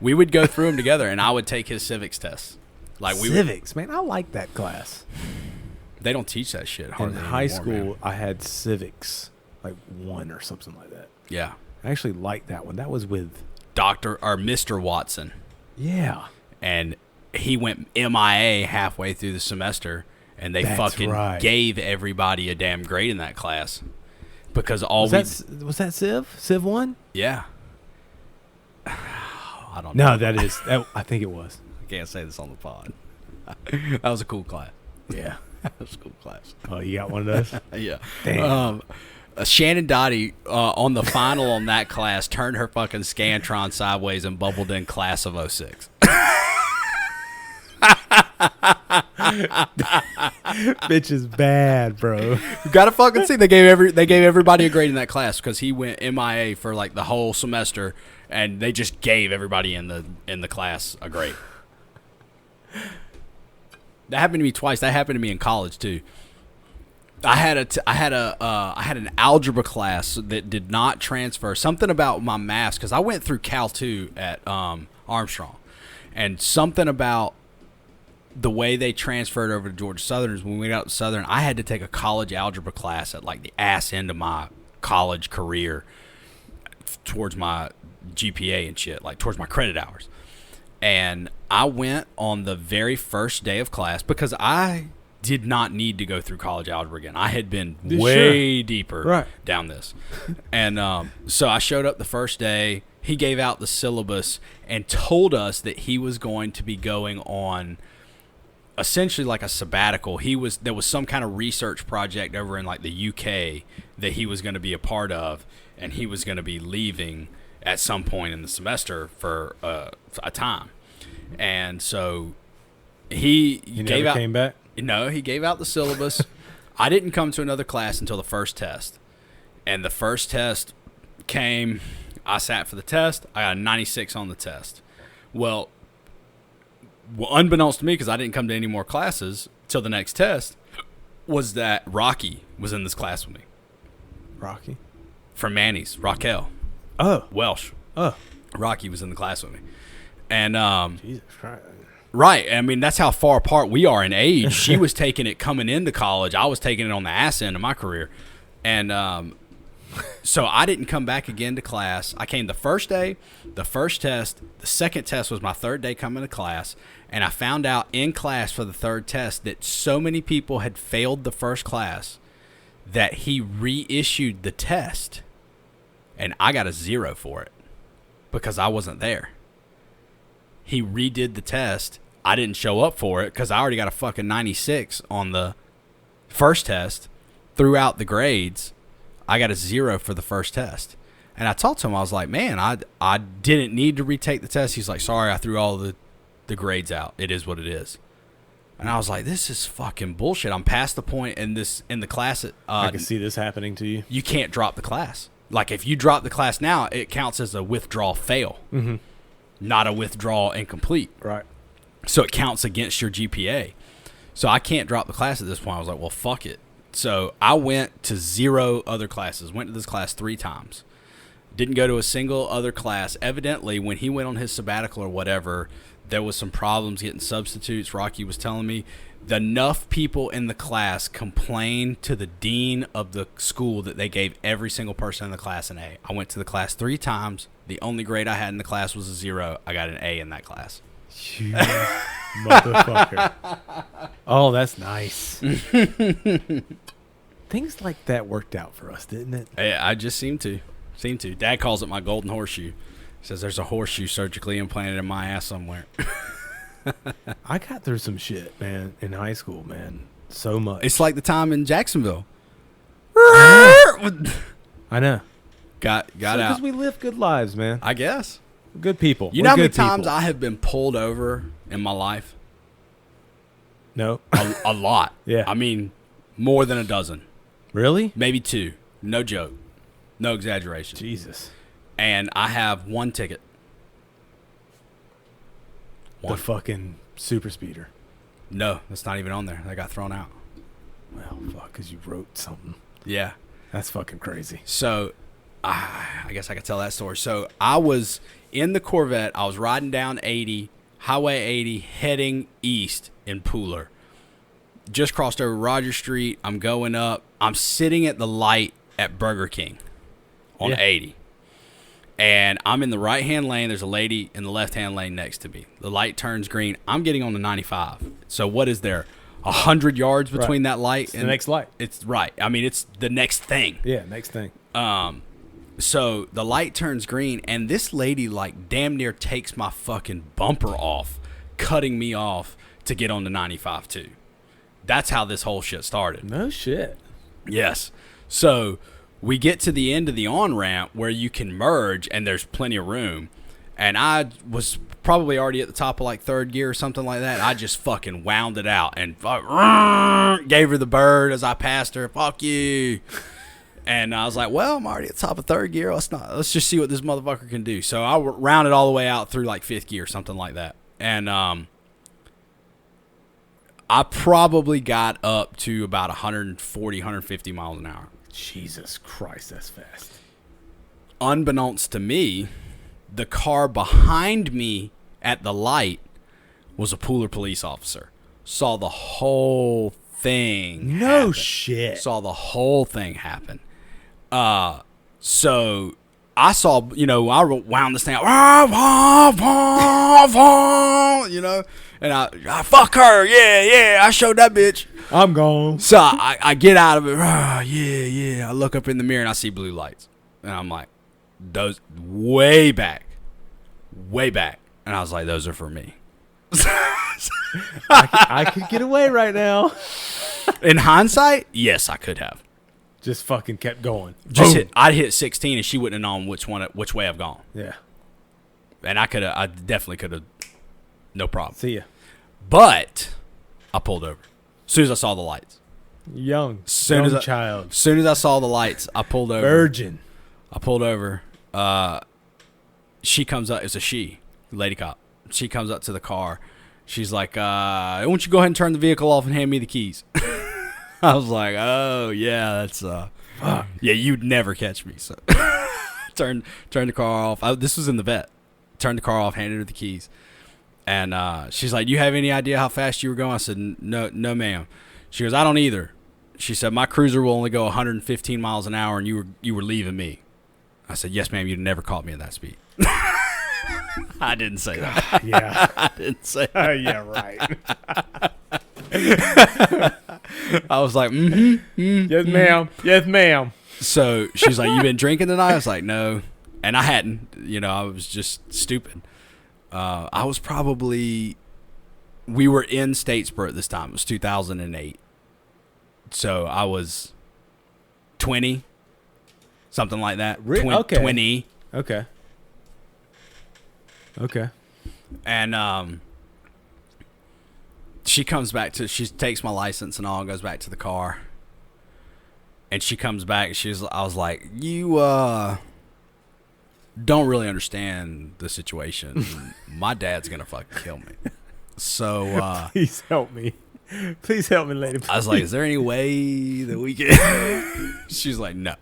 We would go through them together, and I would take his civics test. Civics, man. I like that class. They don't teach that shit hardly In high anymore, school, man. I had civics, like 1 or something like that. Yeah. I actually liked that one. That was with Mr. Watson. Yeah. And he went MIA halfway through the semester, and they gave everybody a damn grade in that class because was that Civ? Civ 1? Yeah. I don't know. No, I think it was. I can't say this on the pod. That was a cool class. Yeah. That was a cool class. Oh, you got one of those? Yeah. Damn. Shannon Dottie, on the final on that class, turned her fucking Scantron sideways and bubbled in class of 06. Bitch is bad, bro. You gotta fucking see. They gave everybody a grade in that class because he went MIA for like the whole semester, and they just gave everybody in the class a grade. That happened to me twice. That happened to me in college too. I had an algebra class that did not transfer. Something about my maths, because I went through Cal 2 at Armstrong, and something about the way they transferred over to Georgia Southerners. When we got to Southern, I had to take a college algebra class at like the ass end of my college career towards my GPA and shit, like towards my credit hours. And I went on the very first day of class because I did not need to go through college algebra again. I had been way deeper down this. And so I showed up the first day. He gave out the syllabus and told us that he was going to be going on essentially like a sabbatical. There was some kind of research project over in like the UK that he was going to be a part of, and he was going to be leaving at some point in the semester for a time. And so he came back? No, he gave out the syllabus. I didn't come to another class until the first test. And the first test came, I sat for the test. I got a 96 on the test. Well, unbeknownst to me, because I didn't come to any more classes till the next test, was that Rocky was in this class with me. Rocky? From Manny's, Raquel. Oh. Welsh. Oh. Rocky was in the class with me. And Jesus Christ. Right. I mean, that's how far apart we are in age. She was taking it coming into college. I was taking it on the ass end of my career. And so I didn't come back again to class. I came the first day, the first test. The second test was my third day coming to class. And I found out in class for the third test that so many people had failed the first class that he reissued the test. And I got a 0 for it because I wasn't there. He redid the test. I didn't show up for it because I already got a fucking 96 on the first test. Throughout the grades, I got a 0 for the first test. And I talked to him. I was like, man, I didn't need to retake the test. He's like, sorry, I threw all the grades out. It is what it is. And I was like, this is fucking bullshit. I'm past the point in the class. I can see this happening to you. You can't drop the class. Like, if you drop the class now, it counts as a withdrawal fail. Mm-hmm. Not a withdrawal incomplete. Right. So it counts against your GPA. So I can't drop the class at this point. I was like, well, fuck it. So I went to 0 other classes. Went to this class 3 times. Didn't go to a single other class. Evidently, when he went on his sabbatical or whatever, there was some problems getting substitutes. Rocky was telling me enough people in the class complained to the dean of the school that they gave every single person in the class an A. I went to the class 3 times. The only grade I had in the class was a 0. I got an A in that class. You motherfucker. Oh, that's nice. Things like that worked out for us, didn't it? I just seem to. Dad calls it my golden horseshoe. He says there's a horseshoe surgically implanted in my ass somewhere. I got through some shit, man, in high school, man. So much. It's like the time in Jacksonville. I know. Got out. Because we live good lives, man. I guess. Good people. You know how many times I have been pulled over in my life? No. A lot. Yeah. I mean, more than a dozen. Really? Maybe 2. No joke. No exaggeration. Jesus. And I have 1 ticket. The fucking super speeder. No, that's not even on there. That got thrown out. Well, fuck, because you wrote something. Yeah. That's fucking crazy. So, I guess I could tell that story. So, I was in the Corvette. I was riding down 80, Highway 80, heading east in Pooler. Just crossed over Roger Street. I'm going up. I'm sitting at the light at Burger King on 80. And I'm in the right-hand lane. There's a lady in the left-hand lane next to me. The light turns green. I'm getting on the 95. So what is there? 100 yards between that light and the next light. It's right. I mean, it's the next thing. Yeah, next thing. So the light turns green, and this lady like damn near takes my fucking bumper off, cutting me off to get on the 95 too. That's how this whole shit started. No shit. Yes. So we get to the end of the on-ramp where you can merge and there's plenty of room. And I was probably already at the top of like third gear or something like that. I just fucking wound it out and gave her the bird as I passed her. Fuck you. And I was like, well, I'm already at the top of third gear. Let's just see what this motherfucker can do. So I rounded all the way out through like fifth gear, something like that. And I probably got up to about 140, 150 miles an hour. Jesus Christ, that's fast. Unbeknownst to me, the car behind me at the light was a Pooler police officer. Saw the whole thing happen. Shit. Saw the whole thing happen. So I saw, I wound this thing out, and I fuck her. Yeah, I showed that bitch. I'm gone. So I get out of it. I look up in the mirror and I see blue lights. And I'm like, those way back. And I was like, those are for me. I could get away right now. In hindsight, yes, I could have. Just fucking kept going. I'd hit 16 and she wouldn't have known which way I've gone. Yeah. And I definitely could have, no problem. See ya. But I pulled over as soon as I saw the lights. Young child. As soon as I saw the lights, I pulled over. Virgin. I pulled over. She comes up. It's a she, lady cop. She comes up to the car. She's like, why don't you go ahead and turn the vehicle off and hand me the keys? I was like, oh, yeah, that's, yeah, you'd never catch me. So turned the car off. This was in the vet. Turned the car off, handed her the keys. And she's like, do you have any idea how fast you were going? I said, no, ma'am. She goes, I don't either. She said, my cruiser will only go 115 miles an hour, and you were leaving me. I said, yes, ma'am, you'd never caught me at that speed. I didn't say that. Yeah. I didn't say that. Yeah, right. I was like, yes, ma'am. Yes, ma'am. So she's like, you been drinking tonight? I was like, no. And I hadn't. I was just stupid. I was probably, we were in Statesboro at this time. It was 2008. So I was 20, something like that. Okay. 20. Okay. And she comes back she takes my license and all, goes back to the car. And she comes back. I was like, you don't really understand the situation. My dad's gonna fucking kill me. So please help me. Please help me, lady. Please. I was like, is there any way that we can? She's like, no.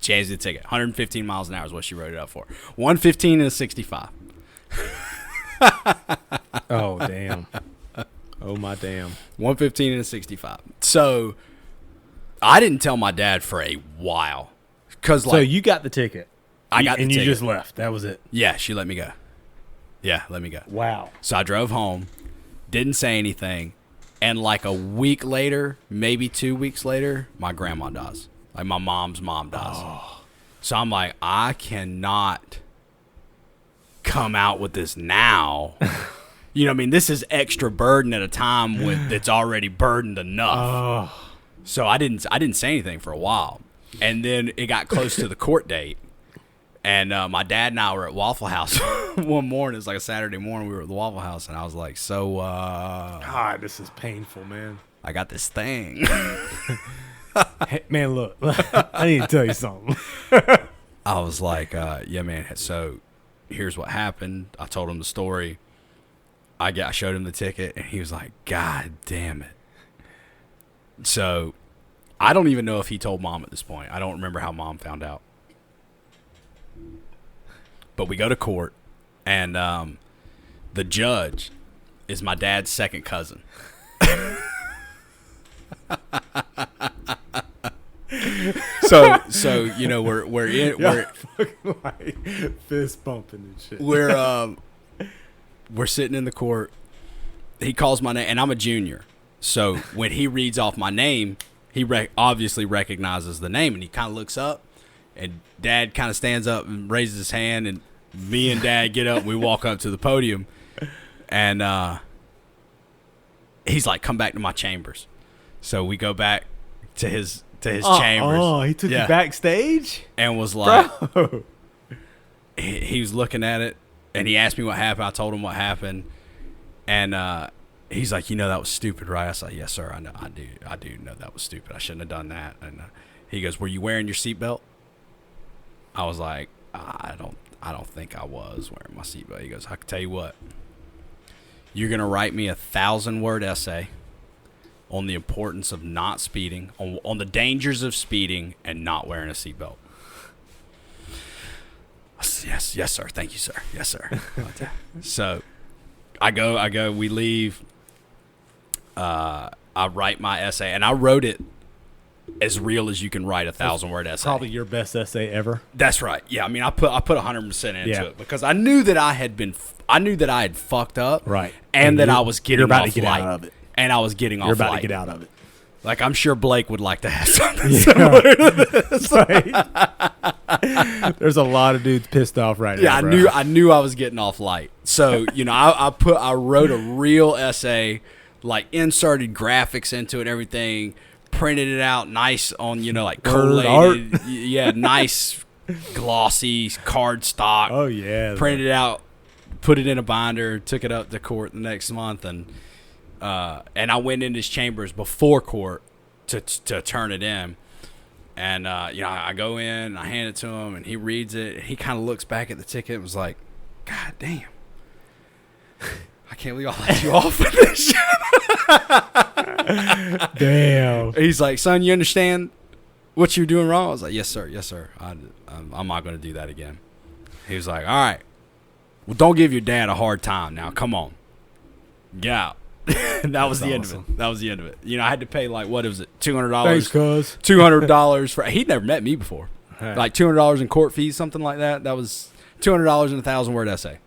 Changed the ticket. 115 miles an hour is what she wrote it up for. 115 and a 65. Oh, damn. Oh, my damn. 115 and a 65. So I didn't tell my dad for a while. So you got the ticket. I got the ticket. And you just left. That was it. Yeah, she let me go. Yeah, let me go. Wow. So I drove home, didn't say anything, and like a week later, maybe 2 weeks later, my grandma dies. Like my mom's mom dies. Oh. So I'm like, I cannot come out with this now. I mean, this is extra burden at a time when it's already burdened enough. Oh. So I didn't say anything for a while. And then it got close to the court date. And my dad and I were at Waffle House one morning. It was like a Saturday morning. We were at the Waffle House. And I was like, so, God, this is painful, man. I got this thing. Hey, man, look. I need to tell you something. I was like, yeah, man. So here's what happened. I told him the story. I showed him the ticket. And he was like, God damn it. So I don't even know if he told mom at this point. I don't remember how mom found out. But we go to court, and the judge is my dad's second cousin. So you know we're fucking like fist bumping and shit. we're sitting in the court. He calls my name, and I'm a junior. So when he reads off my name, he obviously recognizes the name, and he kind of looks up, and Dad kind of stands up and raises his hand, and me and Dad get up, and we walk up to the podium, and he's like, "Come back to my chambers." So we go back to his chambers. Oh, he took you backstage? And was like, Bro. He was looking at it, and he asked me what happened. I told him what happened, and he's like, "You know that was stupid, right?" I said, "Yes, sir. I know. I do know that was stupid. I shouldn't have done that." And he goes, "Were you wearing your seatbelt?" I was like, I don't think I was wearing my seatbelt." He goes, "I can tell you what. You're gonna write me a 1,000-word essay on the importance of not speeding, on the dangers of speeding and not wearing a seatbelt." I said, yes, sir. Thank you, sir. Yes, sir. So I go, we leave. I write my essay, and I wrote it as real as you can write a 1,000-word essay. Probably your best essay ever. That's right. Yeah, I mean, I put 100% into it because I knew that I had fucked up, right, and that I was getting about off to get light. out of it. And I was getting off You're about light. to get out of it. Like, I'm sure Blake would like to have something similar to this. Right. There's a lot of dudes pissed off right now. Yeah, I knew I was getting off light. So, you know, I wrote a real essay, like inserted graphics into it and everything, printed it out nice on, you know, like collated. Yeah, nice glossy card stock. Oh, yeah. Printed it out, put it in a binder, took it up to court the next month, and I went in his chambers before court to turn it in. And, you know, I go in, I hand it to him, and he reads it. And he kind of looks back at the ticket and was like, "God damn. I can't believe I let you off with this shit." Damn. He's like, "Son, you understand what you're doing wrong?" I was like, "Yes, sir. Yes, sir. I'm not going to do that again." He was like, "All right. Well, don't give your dad a hard time now. Come on. Get out." That was the end of it. That was the end of it. You know, I had to pay like, what was it, $200? Thanks, cuz. $200 for. He'd never met me before. Like $200 in court fees, something like that. That was $200 in a 1,000-word essay.